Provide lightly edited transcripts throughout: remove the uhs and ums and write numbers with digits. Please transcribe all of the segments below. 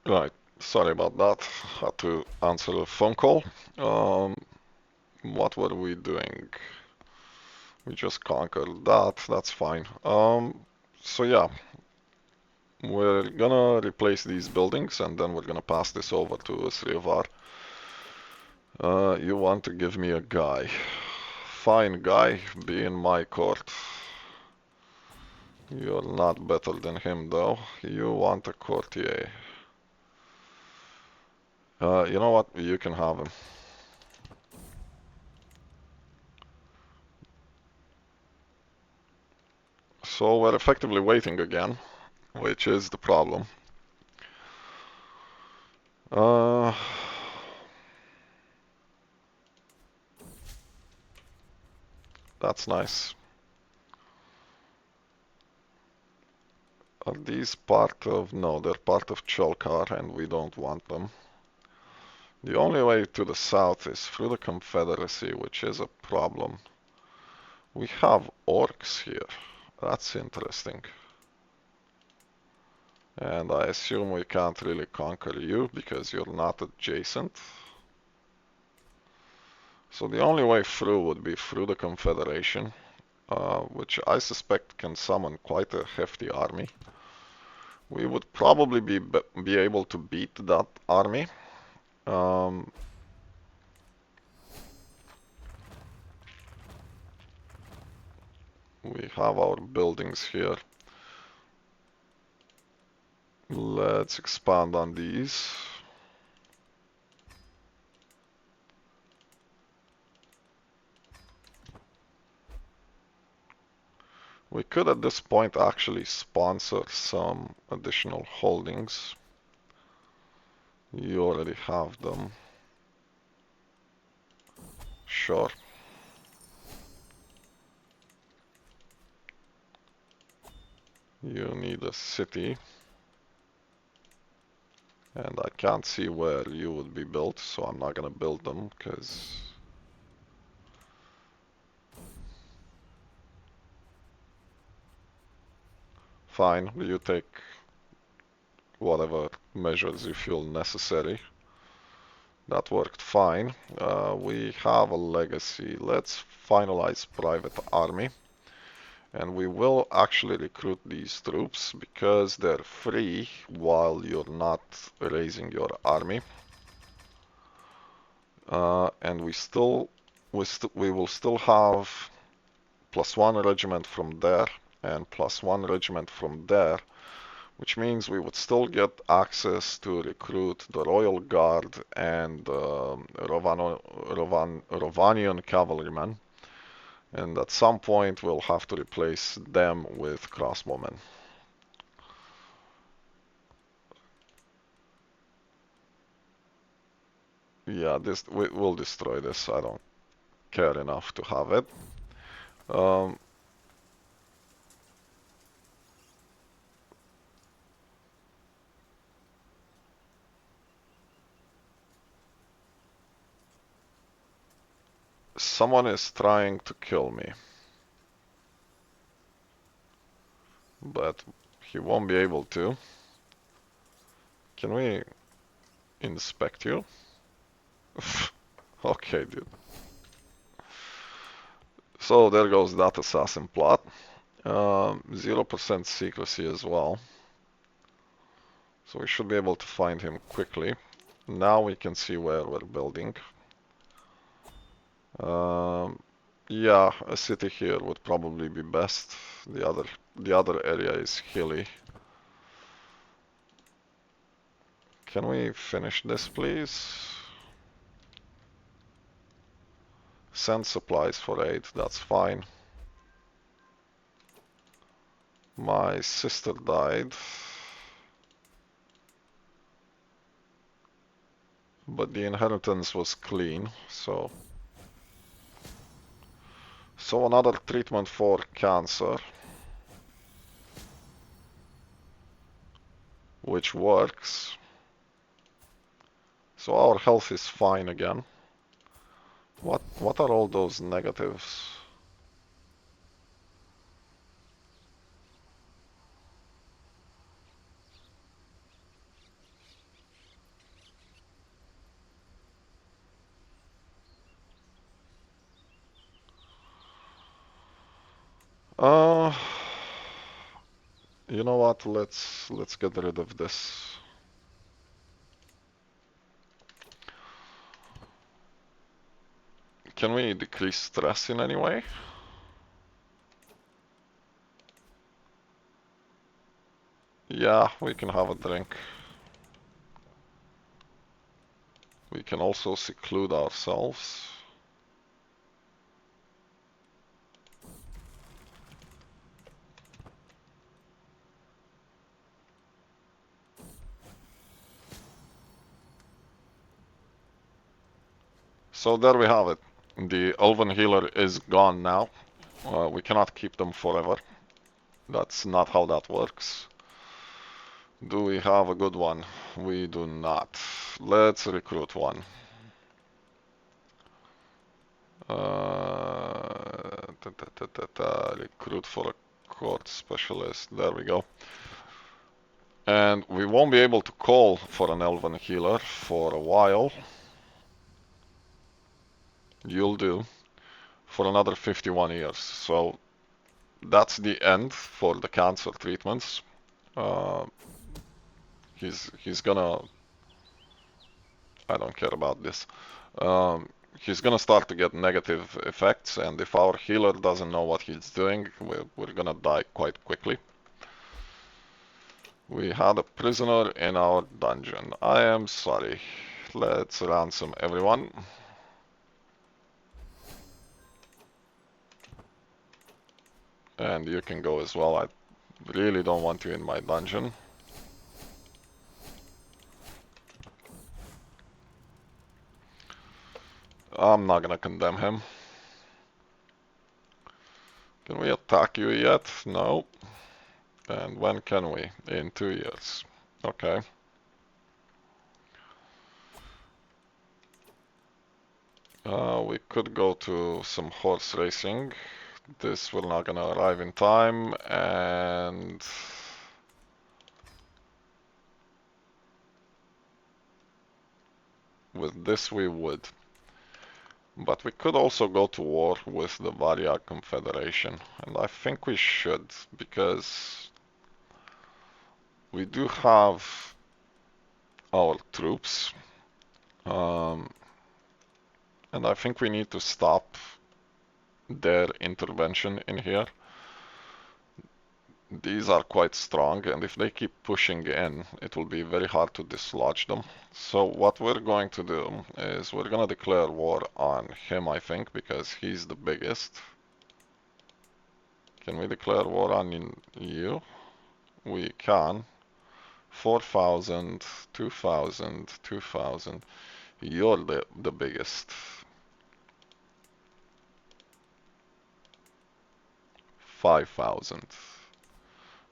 Right, sorry about that. Had to answer a phone call. Um, what were we doing? We just conquered that, that's fine. So yeah, we're gonna replace these buildings and then we're gonna pass this over to Srivar. You want to give me a guy. Fine guy, be in my court. You're not better than him though. You want a courtier. You know what? You can have him. So we're effectively waiting again, which is the problem. Uh, that's nice. Are these part of... No, they're part of Cholkar and we don't want them. The only way to the south is through the Confederacy, which is a problem. We have orcs here. That's interesting. And I assume we can't really conquer you because you're not adjacent. So the only way through would be through the Confederation, which I suspect can summon quite a hefty army. We would probably be able to beat that army. Um, we have our buildings here. Let's expand on these. We could at this point actually sponsor some additional holdings. You already have them. Sure. You need a city. And I can't see where you would be built, so I'm not gonna build them, because... Fine, you take whatever measures you feel necessary. That worked fine. We have a legacy. Let's finalize private army. And we will actually recruit these troops because they're free while you're not raising your army. And we will still have +1 regiment from there and +1 regiment from there, which means we would still get access to recruit the Royal Guard and Rhovanion cavalrymen. And at some point we'll have to replace them with crossbowmen. Yeah, we'll destroy this. I don't care enough to have it. Um, Someone is trying to kill me, but he won't be able to. Can we inspect you? Okay, dude. So there goes that assassin plot. 0% secrecy as well. So we should be able to find him quickly. Now we can see where we're building. Um, yeah, a city here would probably be best. The other area is hilly. Can we finish this, please? Send supplies for aid, that's fine. My sister died. But the inheritance was clean, so... So another treatment for cancer. Which works. So our health is fine again. What are all those negatives? Uh, you know what? Let's get rid of this. Can we decrease stress in any way? Yeah, we can have a drink. We can also seclude ourselves. So there we have it. The Elven Healer is gone now. We cannot keep them forever. That's not how that works. Do we have a good one? We do not. Let's recruit one. Recruit for a court specialist. There we go. And we won't be able to call for an Elven Healer for a while. You'll do. For another 51 years. So that's the end for the cancer treatments. Uh, he's gonna. I don't care about this. Um, he's gonna start to get negative effects, and if our healer doesn't know what he's doing, we're gonna die quite quickly. We had a prisoner in our dungeon. I am sorry. Let's ransom everyone. And you can go as well. I really don't want you in my dungeon. I'm not gonna condemn him. Can we attack you yet? No. And when can we? In 2 years. Okay. We could go to some horse racing. This will not gonna arrive in time, and with this we would. But we could also go to war with the Varia Confederation, and I think we should, because we do have our troops, um, and I think we need to stop their intervention in here. These are quite strong, and if they keep pushing in, it will be very hard to dislodge them. So what we're going to do is we're gonna declare war on him, I think, because he's the biggest. Can we declare war on you? We can. 4,000, 2,000, 2,000. You're the biggest. 5,000.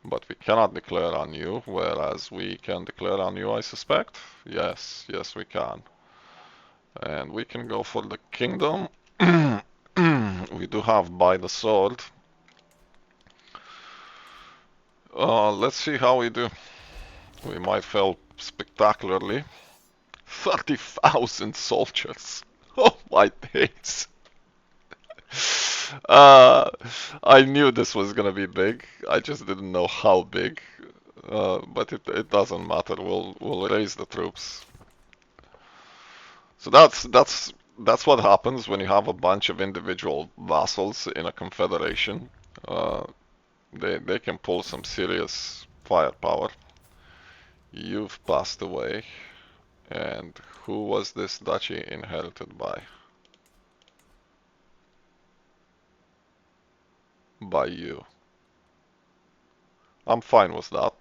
But we cannot declare on you, whereas we can declare on you, I suspect. Yes, yes, we can. And we can go for the kingdom. We do have by the sword. Let's see how we do. We might fail spectacularly. 30,000 soldiers. Oh my days. Uh, I knew this was gonna be big. I just didn't know how big. But it doesn't matter. We'll raise the troops. So that's what happens when you have a bunch of individual vassals in a confederation. Uh, they can pull some serious firepower. You've passed away. And who was this duchy inherited by? By you. I'm fine with that.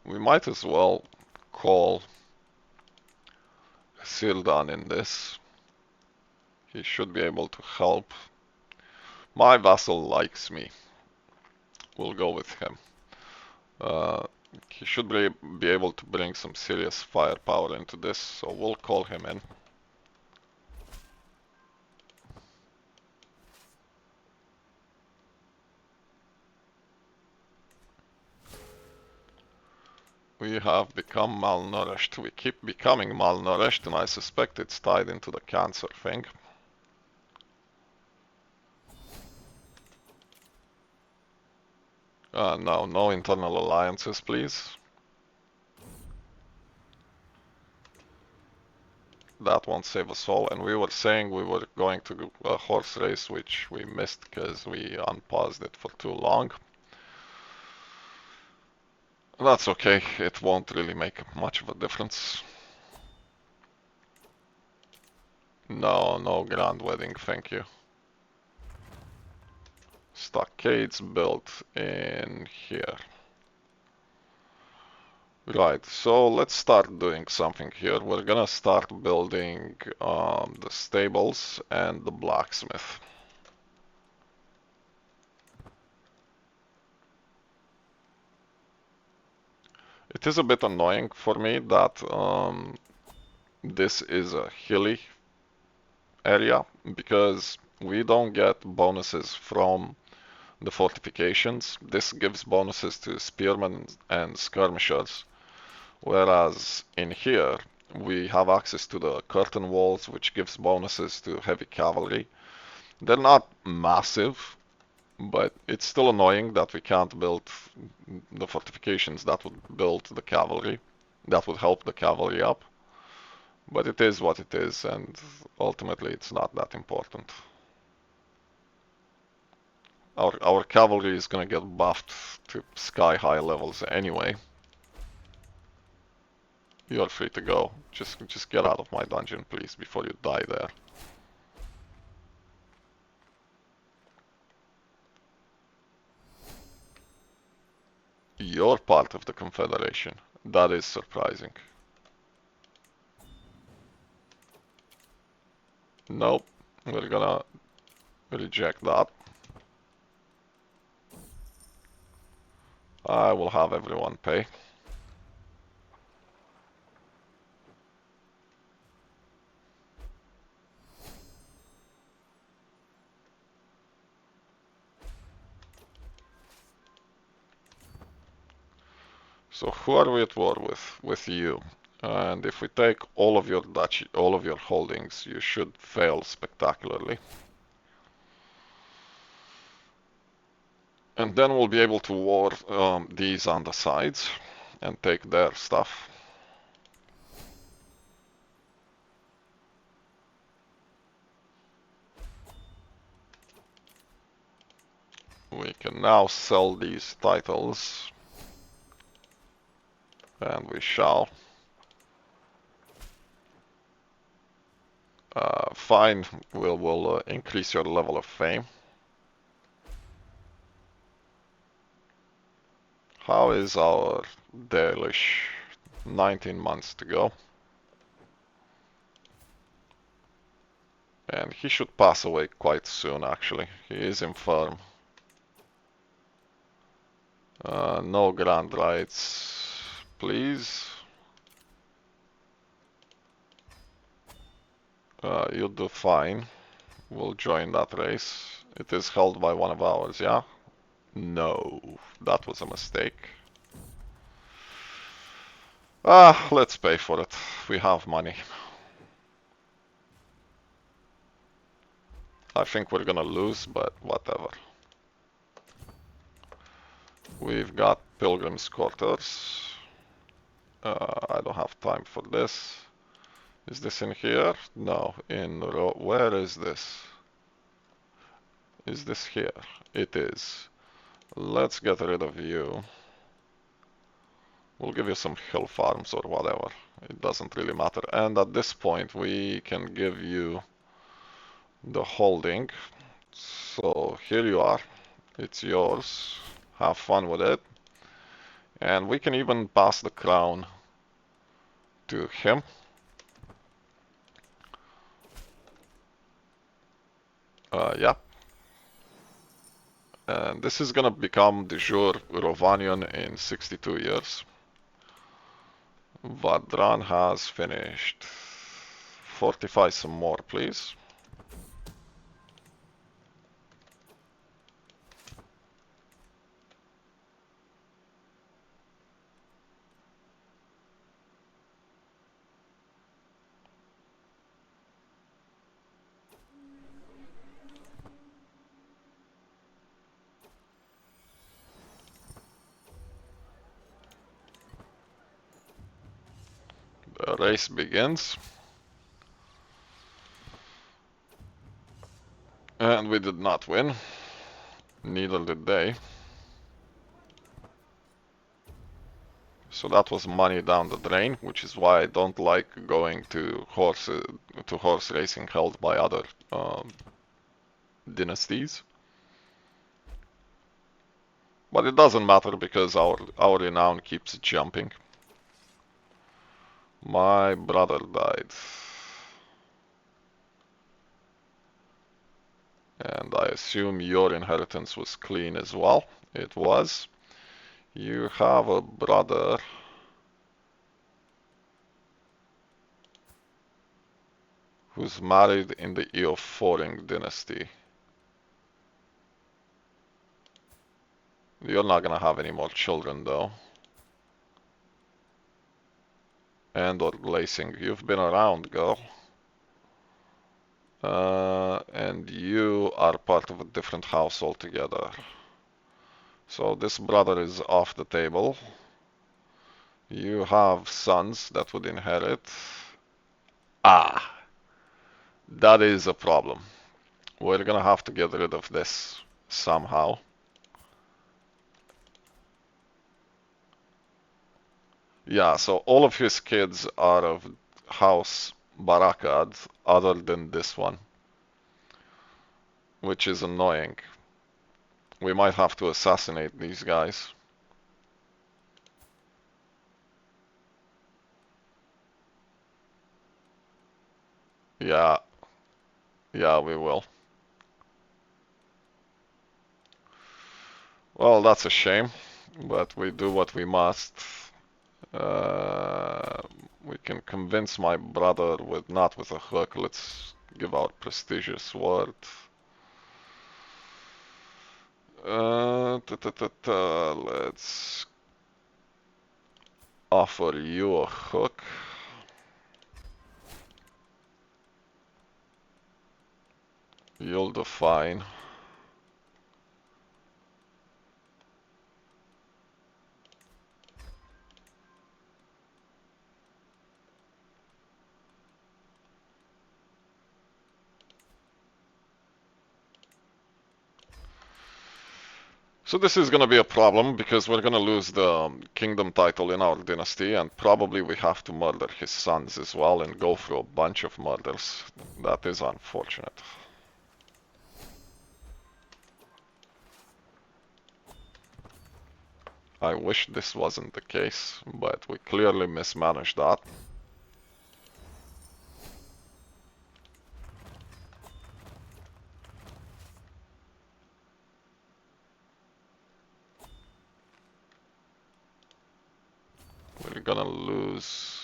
We might as well call Sildan in this. He should be able to help. My vassal likes me. We'll go with him. Uh, he should be able to bring some serious firepower into this, so we'll call him in. We have become malnourished. We keep becoming malnourished, and I suspect it's tied into the cancer thing. No, no internal alliances, please. That won't save us all. And we were saying we were going to do a horse race, which we missed because we unpaused it for too long. That's okay, it won't really make much of a difference. No, no grand wedding, thank you. Stockades built in here. Right, so let's start doing something here. We're gonna start building the stables and the blacksmith. It is a bit annoying for me that this is a hilly area because we don't get bonuses from the fortifications. This gives bonuses to spearmen and skirmishers, whereas in here we have access to the curtain walls, which gives bonuses to heavy cavalry. They're not massive, but it's still annoying that we can't build the fortifications that would build the cavalry, that would help the cavalry up. But it is what it is, and ultimately it's not that important. Our cavalry is gonna get buffed to sky-high levels anyway. You're free to go. Just get out of my dungeon, please, before you die there. You're part of the Confederation. That is surprising. Nope, we're gonna reject that. I will have everyone pay. So who are we at war with? With you. And if we take all of your duchy, all of your holdings, you should fail spectacularly. And then we'll be able to war these on the sides and take their stuff. We can now sell these titles, and we shall. Fine, we'll increase your level of fame. How is our Dalish? 19 months to go. And he should pass away quite soon, actually. He is infirm. No grand rights, please. You'll do fine. We'll join that race. It is held by one of ours, yeah? No, that was a mistake. Let's pay for it. We have money. I think we're gonna lose, but whatever. We've got Pilgrim's Quarters. I don't have time for this. Is this in here? No, where is this? Is this here? It is. Let's get rid of you. We'll give you some hill farms or whatever. It doesn't really matter. And at this point, we can give you the holding. So here you are. It's yours. Have fun with it. And we can even pass the crown to him. Yeah. And this is gonna become de jure Rhovanorim in 62 years. Vadran has finished. Fortify some more, please. The race begins. And we did not win. Neither did they. So that was money down the drain, which is why I don't like going to horse racing held by other dynasties. But it doesn't matter because our renown keeps jumping. My brother died. And I assume your inheritance was clean as well. It was. You have a brother who's married in the Eophoring dynasty. You're not gonna have any more children though. And or lacing. You've been around, girl. And you are part of a different house altogether. So this brother is off the table. You have sons that would inherit. Ah, that is a problem. We're gonna have to get rid of this somehow. Yeah, so all of his kids are of House Barakad, other than this one, which is annoying. We might have to assassinate these guys. Yeah, yeah, we will. Well, that's a shame, but we do what we must. Uh, we can convince my brother with not with a hook. Let's give out prestigious word. Let's offer you a hook. You'll do fine. So this is gonna be a problem because we're gonna lose the kingdom title in our dynasty, and probably we have to murder his sons as well and go through a bunch of murders. That is unfortunate. I wish this wasn't the case, but we clearly mismanaged that. We're gonna lose.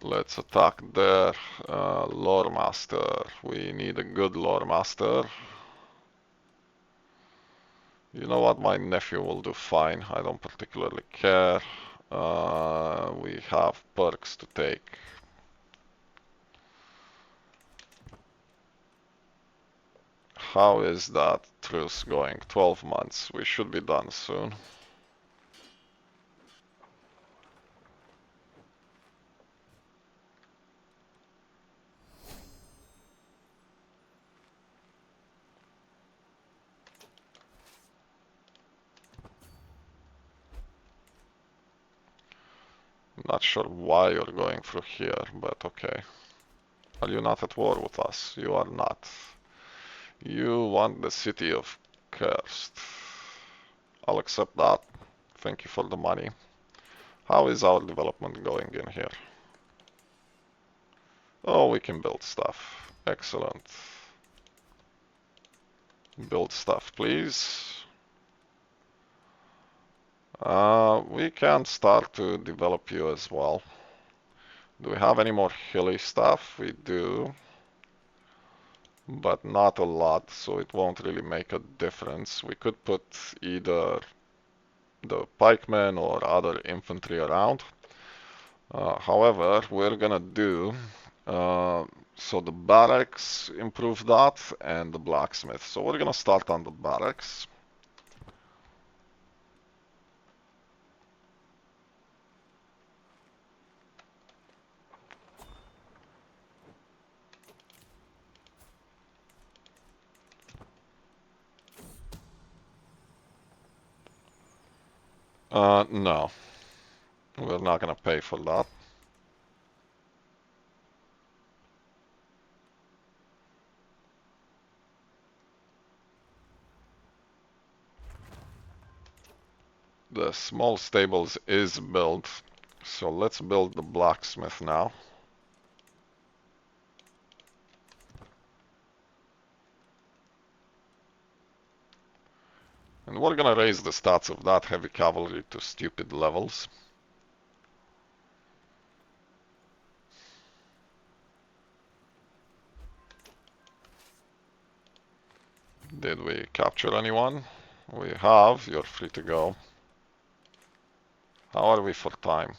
Let's attack their lore master. We need a good lore master. You know what? My nephew will do fine. I don't particularly care. We have perks to take. How is that truce going? 12 months. We should be done soon. Not sure why you're going through here, but okay. Are you not at war with us? You are not. You want the city of Cursed. I'll accept that. Thank you for the money. How is our development going in here? Oh, we can build stuff. Excellent. Build stuff, please. We can start to develop you as well. Do we have any more hilly stuff? We do. But not a lot, so it won't really make a difference. We could put either the pikemen or other infantry around. However, we're gonna do so the barracks improve that and the blacksmith. So we're gonna start on the barracks. No. We're not gonna pay for that. The small stables is built, so let's build the blacksmith now. And we're gonna raise the stats of that heavy cavalry to stupid levels. Did we capture anyone? We have. You're free to go. How are we for time?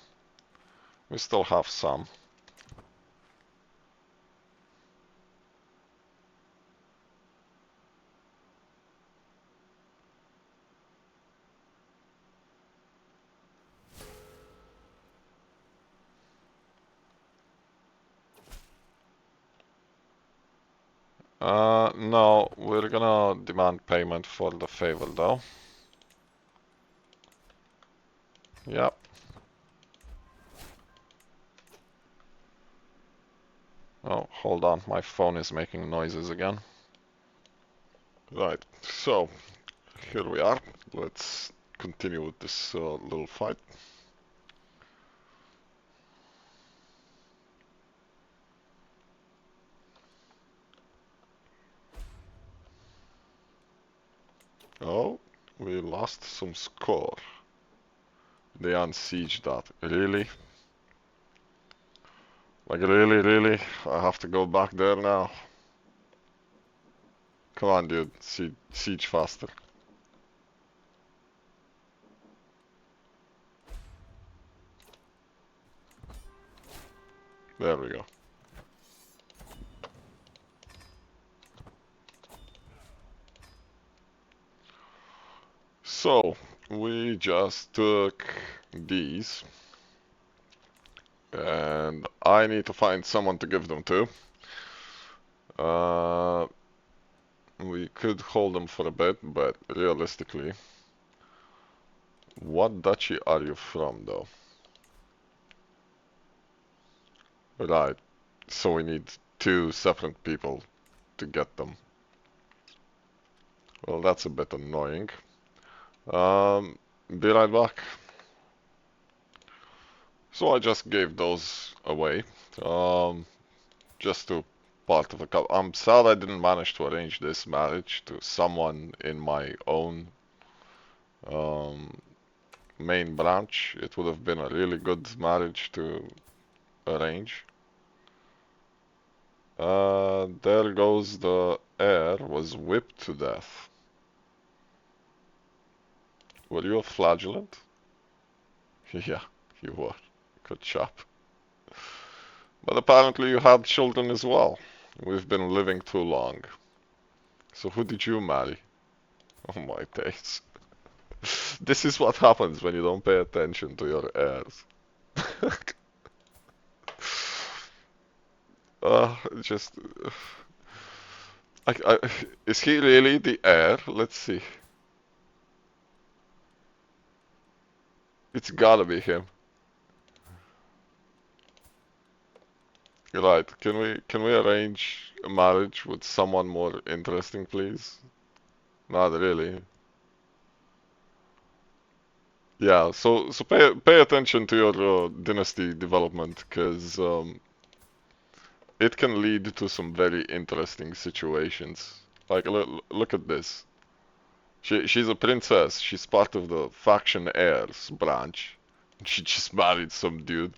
We still have some. No, we're gonna demand payment for the favor though. Yep. Oh, hold on, my phone is making noises again. Right, so here we are. Let's continue with this little fight. Oh, we lost some score. They unsieged that. Really? Like really? I have to go back there now. Come on, dude. Siege faster. There we go. So, we just took these. And I need to find someone to give them to. We could hold them for a bit, but realistically, what duchy are you from, though? Right, so we need two separate people to get them. Well, that's a bit annoying. Be right back. So I just gave those away, just to part of a couple. I'm sad I didn't manage to arrange this marriage to someone in my own main branch. It would have been a really good marriage to arrange. There goes the heir, was whipped to death. Were you a flagellant? Yeah, you were. Good job. But apparently you had children as well. We've been living too long. So who did you marry? Oh my days. This is what happens when you don't pay attention to your heirs. Just... is he really the heir? Let's see. It's gotta be him. Right, can we arrange a marriage with someone more interesting, please? Not really. Yeah, so pay attention to your dynasty development, because it can lead to some very interesting situations. Like look at this. She's a princess. She's part of the faction heirs branch. She just married some dude.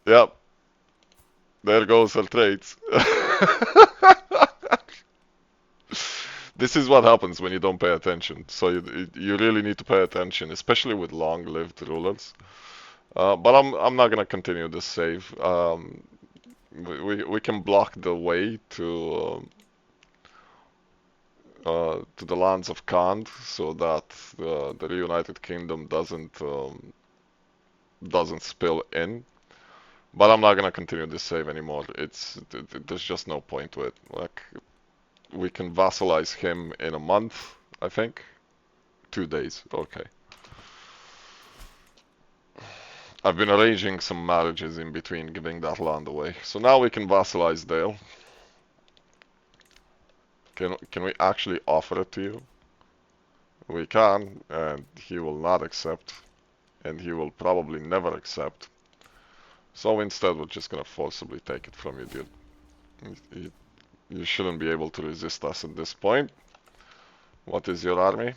Yep, there goes her traits. This is what happens when you don't pay attention. So you really need to pay attention, especially with long-lived rulers. But I'm not gonna continue this save. We can block the way to the lands of Khand so that the reunited kingdom doesn't spill in. But I'm not gonna continue this save anymore. There's just no point to it. Like, we can vassalize him in a month, I think. 2 days, okay. I've been arranging some marriages in between, giving that land away. So now we can vassalize Dale. Can we actually offer it to you? We can, and he will not accept, and he will probably never accept. So instead, we're just gonna forcibly take it from you, dude. You shouldn't be able to resist us at this point. What is your army?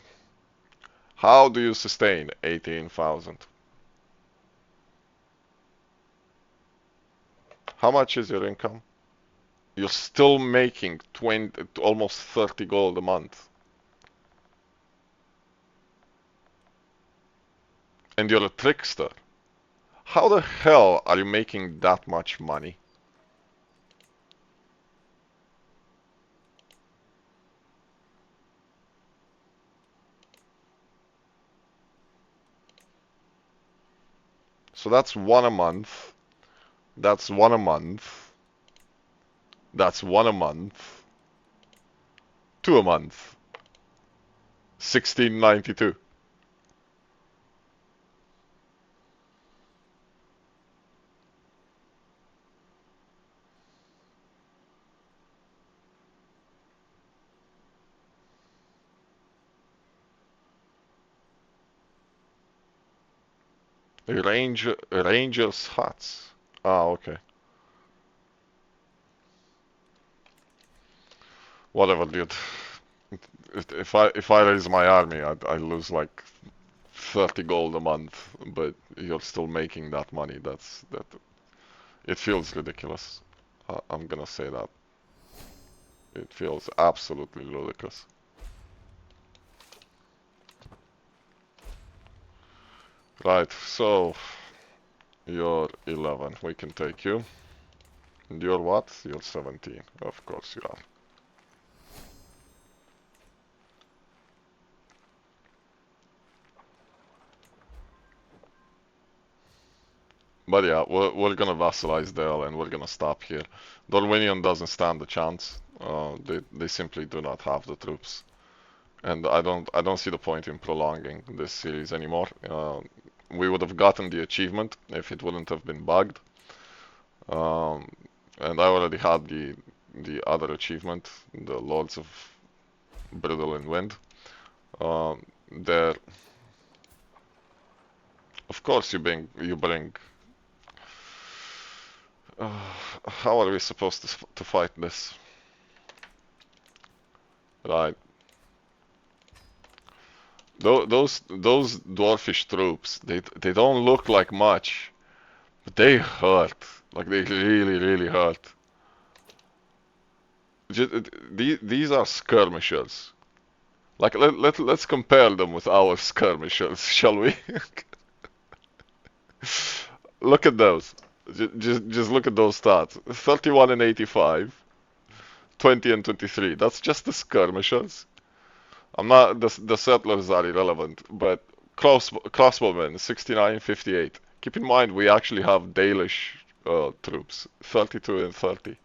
How do you sustain 18,000? How much is your income? You're still making 20, almost 30 gold a month. And you're a trickster. How the hell are you making that much money? So that's one a month. That's one a month. That's one a month. Two a month. 1692. Rangers huts. Ah, okay. Whatever, dude. If I raise my army, I lose like 30 gold a month, but you're still making that money. That. It feels ridiculous. I'm gonna say that. It feels absolutely ludicrous. Right, so you're 11. We can take you. And you're what? You're 17. Of course you are. But yeah, we're gonna vassalize Dale and we're gonna stop here. Dorwinion doesn't stand a chance. They simply do not have the troops. And I don't see the point in prolonging this series anymore. We would have gotten the achievement if it wouldn't have been bugged. Um, and I already had the other achievement, the Lords of Brittle and Wind. There, of course, you bring. How are we supposed to fight this? Right. Those dwarfish troops, they don't look like much, but they hurt. Like they really hurt. These are skirmishers. Like let's compare them with our skirmishers, shall we? Look at those. Just look at those stats. 31 and 85, 20 and 23. That's just the skirmishers. I'm not the settlers are irrelevant, but crossbowmen 69 and 58. Keep in mind we actually have Dalish troops 32 and 30.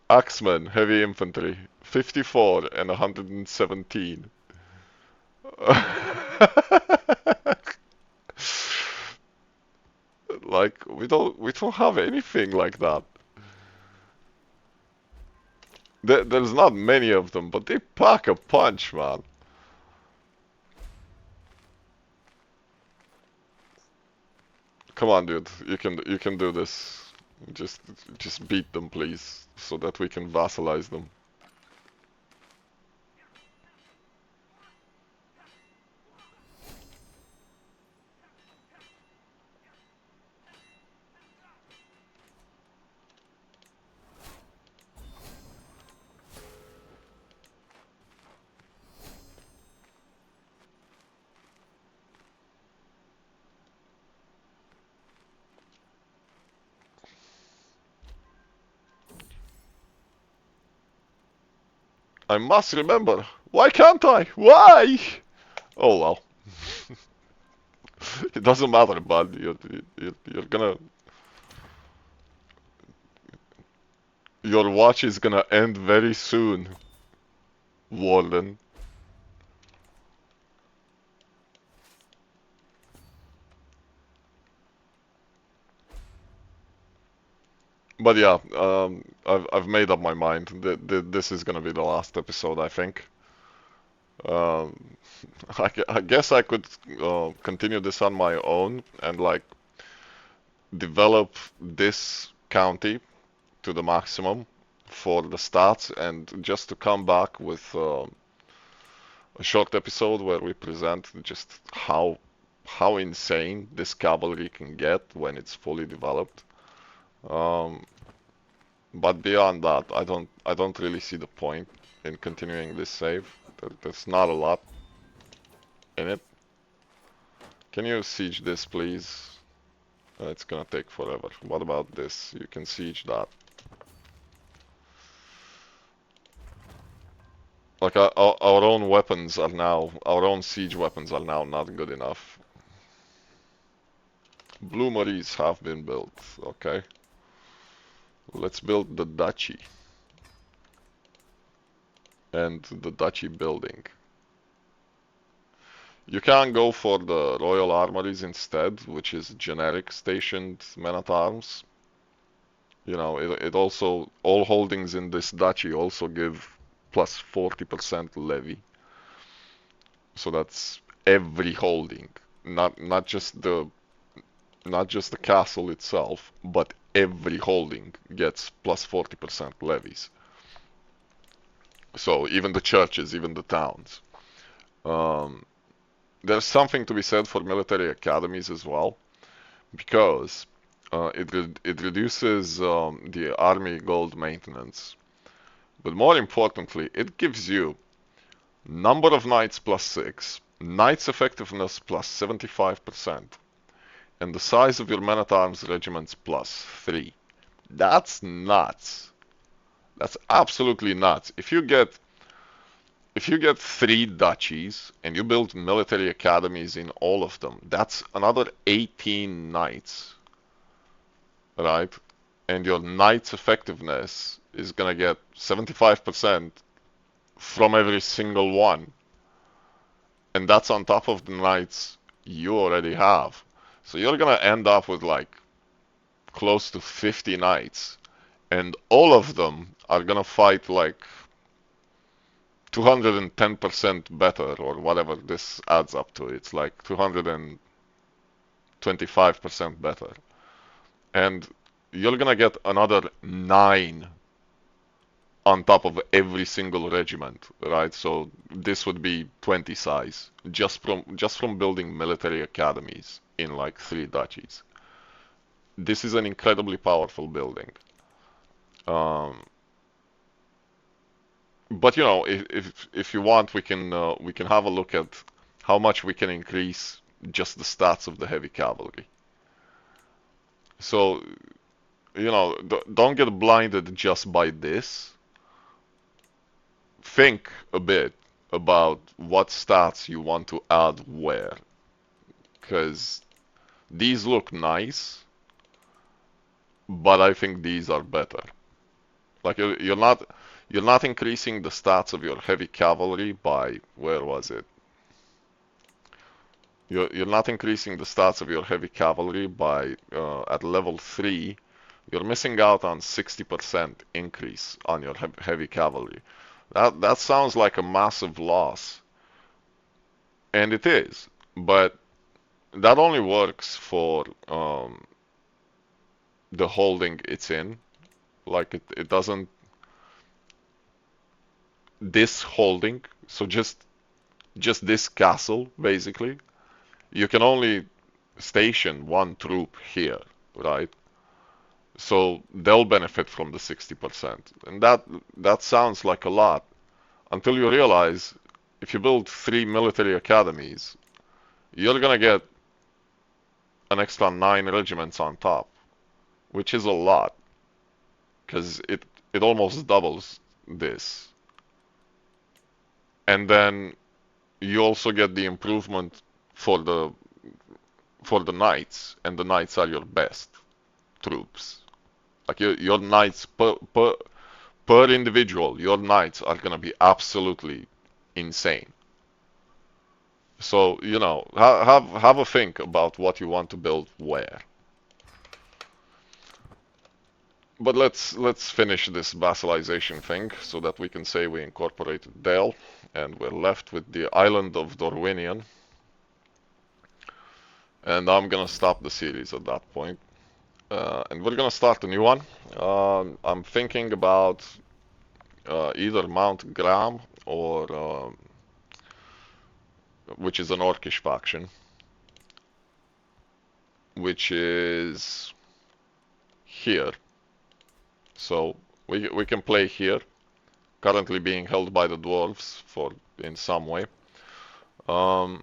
Axemen heavy infantry 54 and 117. Like we don't have anything like that. There's not many of them, but they pack a punch, man. Come on, dude. You can do this. Just just beat them, please, so that we can vassalize them. I must remember. Why can't I? Why? Oh well. It doesn't matter, bud. You're gonna. Your watch is gonna end very soon, Warden. But yeah, I've made up my mind. This is gonna be the last episode, I think. Um, I guess I could continue this on my own and like develop this county to the maximum for the stats, and just to come back with a short episode where we present just how insane this cavalry can get when it's fully developed. Um, but beyond that, I don't really see the point in continuing this save. There's not a lot in it. Can you siege this, please? It's gonna take forever. What about this? You can siege that. Like our own weapons are now, our own siege weapons are now not good enough. Blue Maries have been built. Okay. Let's build the duchy. And the duchy building. You can go for the royal armories instead, which is generic stationed men-at-arms. You know, it also, all holdings in this duchy also give plus 40% levy. So that's every holding, not just the castle itself, but every holding gets plus 40% levies. So even the churches, even the towns. Um, there's something to be said for military academies as well, because it reduces the army gold maintenance. But more importantly, it gives you number of knights plus 6, knights effectiveness plus 75%, and the size of your men-at-arms regiments plus 3. That's nuts. That's absolutely nuts. If you get 3 duchies and you build military academies in all of them, that's another 18 knights, right? And your knight's effectiveness is gonna get 75% from every single one. And that's on top of the knights you already have. So you're gonna end up with like close to 50 knights. And all of them are gonna fight like 210% better, or whatever this adds up to. It's like 225% better. And you're gonna get another 9 on top of every single regiment, right? So this would be 20 size just from building military academies in like 3 duchies. This is an incredibly powerful building. Um, but you know, if you want, we can have a look at how much we can increase just the stats of the heavy cavalry. So you know, don't get blinded just by this. Think a bit about what stats you want to add where, because these look nice, but I think these are better. Like you're not increasing the stats of your heavy cavalry by, where was it? You're not increasing the stats of your heavy cavalry by at level 3. You're missing out on 60% increase on your heavy cavalry. That sounds like a massive loss, and it is, but that only works for the holding it's in. Like it doesn't, this holding, so just this castle basically. You can only station 1 troop here, right? So they'll benefit from the 60%. And that sounds like a lot until you realize if you build 3 military academies, you're gonna get an extra 9 regiments on top, which is a lot, because it almost doubles this. And then you also get the improvement for the knights, and the knights are your best troops. Like your knights per individual, your knights are gonna be absolutely insane. So you know, have a think about what you want to build where. But let's finish this vassalization thing so that we can say we incorporated Dale, and we're left with the island of Dorwinion. And I'm gonna stop the series at that point. And we're gonna start a new one. I'm thinking about either Mount Graham or which is an Orcish faction, which is here. So we can play here, currently being held by the dwarves for in some way. Um,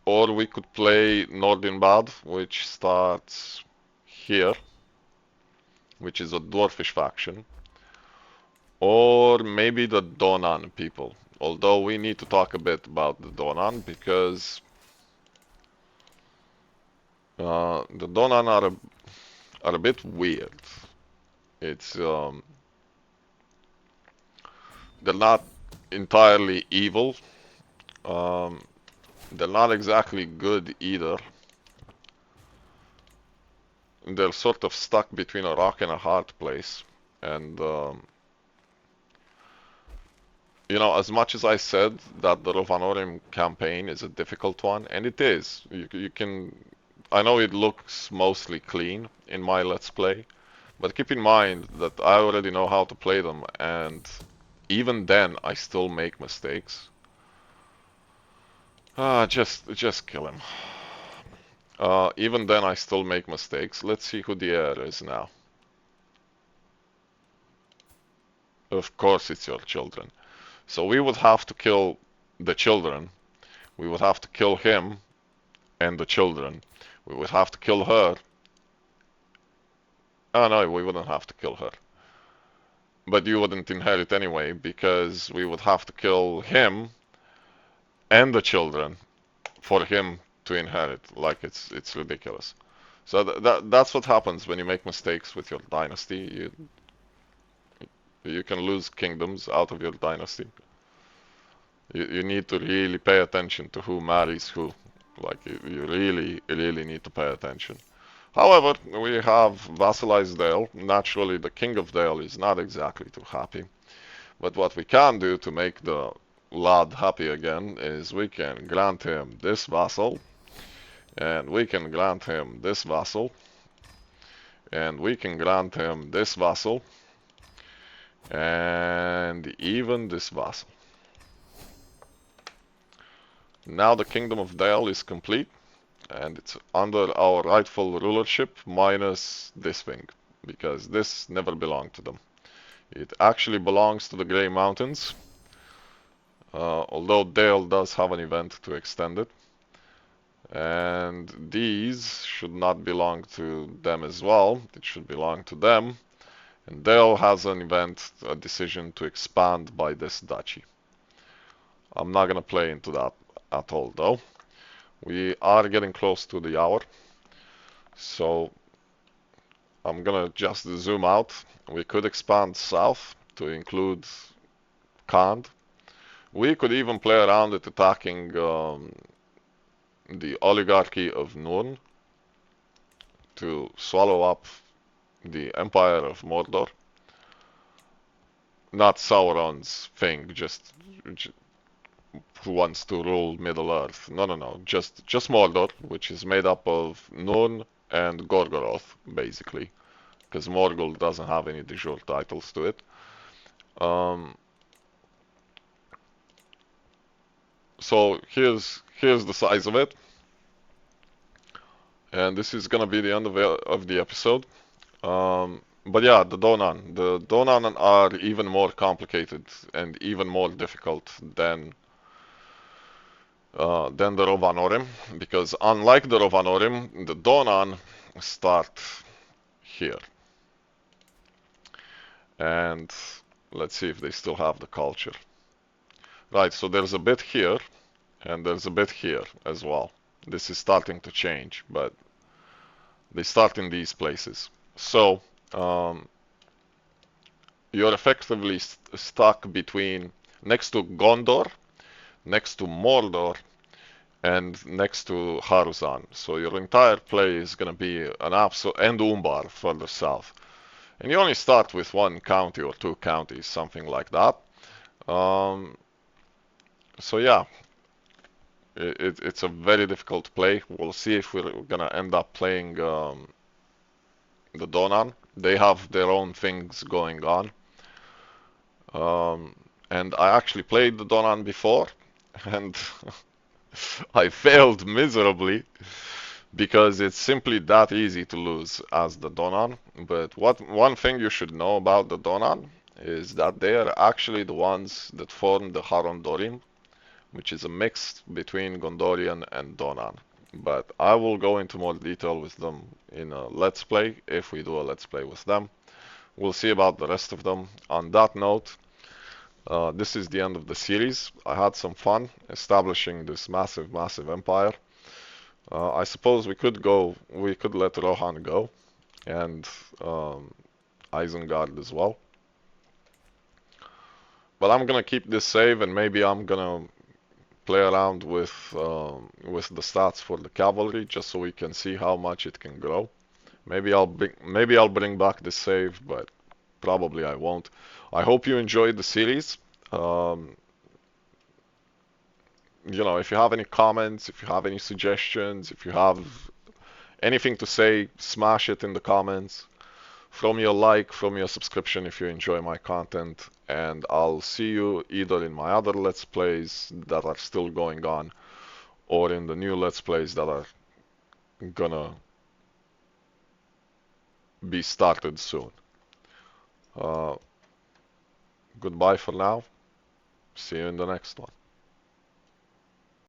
or we could play Nordinbad, which starts here, which is a dwarfish faction. Or maybe the Donan people. Although we need to talk a bit about the Donan because the Donan are a bit weird. It's they're not entirely evil. Um, they're not exactly good either. They're sort of stuck between a rock and a hard place. And you know, as much as I said that the Rhovanorim campaign is a difficult one, and it is. You can. I know it looks mostly clean in my Let's Play, but keep in mind that I already know how to play them, and even then I still make mistakes. Just kill him. Even then I still make mistakes. Let's see who the heir is now. Of course it's your children. So we would have to kill the children. We would have to kill him and the children. We would have to kill her. Oh no, we wouldn't have to kill her. But you wouldn't inherit anyway, because we would have to kill him and the children for him to inherit. Like it's ridiculous. So that's what happens when you make mistakes with your dynasty. You can lose kingdoms out of your dynasty. You need to really pay attention to who marries who. Like you really need to pay attention. However, we have vassalized Dale. Naturally, the king of Dale is not exactly too happy. But what we can do to make the lad happy again is we can grant him this vassal, and we can grant him this vassal, and we can grant him this vassal, and even this vassal. Now the kingdom of Dale is complete, and it's under our rightful rulership minus this thing, because this never belonged to them. It actually belongs to the Grey Mountains, although Dale does have an event to extend it. And these should not belong to them as well. It should belong to them. And Dale has an event, a decision to expand by this duchy. I'm not gonna play into that at all though. We are getting close to the hour. So I'm gonna just zoom out. We could expand south to include Khand. We could even play around it attacking the oligarchy of Nurn to swallow up the Empire of Mordor. Not Sauron's thing, just who wants to rule Middle Earth. No. Just Mordor, which is made up of Nurn and Gorgoroth, basically. Because Morgul doesn't have any de jure titles to it. So here's the size of it. And this is gonna be the end of the episode. But yeah, the Donan. The Donan are even more complicated and even more difficult than the Rhovanorim, because unlike the Rhovanorim, the Donan start here. And let's see if they still have the culture. Right, so there's a bit here, and there's a bit here as well. This is starting to change, but they start in these places. So, you're effectively stuck between next to Gondor, next to Mordor, and next to Haruzan. So your entire play is going to be an absolute, and Umbar further south. And you only start with one county or two counties, something like that. Um, so yeah, it's a very difficult play. We'll see if we're gonna end up playing the Donan. They have their own things going on. And I actually played the Donan before, and I failed miserably because it's simply that easy to lose as the Donan. But one thing you should know about the Donan is that they are actually the ones that form the Harondorim, which is a mix between Gondorian and Donan. But I will go into more detail with them in a Let's Play, if we do a Let's Play with them. We'll see about the rest of them. On that note, this is the end of the series. I had some fun establishing this massive, massive empire. I suppose we could let Rohan go, and um, Isengard as well. But I'm gonna keep this save, and maybe I'm gonna play around with the stats for the cavalry, just so we can see how much it can grow. Maybe I'll bring back the save, but probably I won't. I hope you enjoyed the series. Um, if you have any comments, if you have any suggestions, if you have anything to say, smash it in the comments. Throw me a like, throw me a subscription if you enjoy my content, and I'll see you either in my other Let's Plays that are still going on, or in the new Let's Plays that are gonna be started soon. Uh, Goodbye for now. See you in the next one.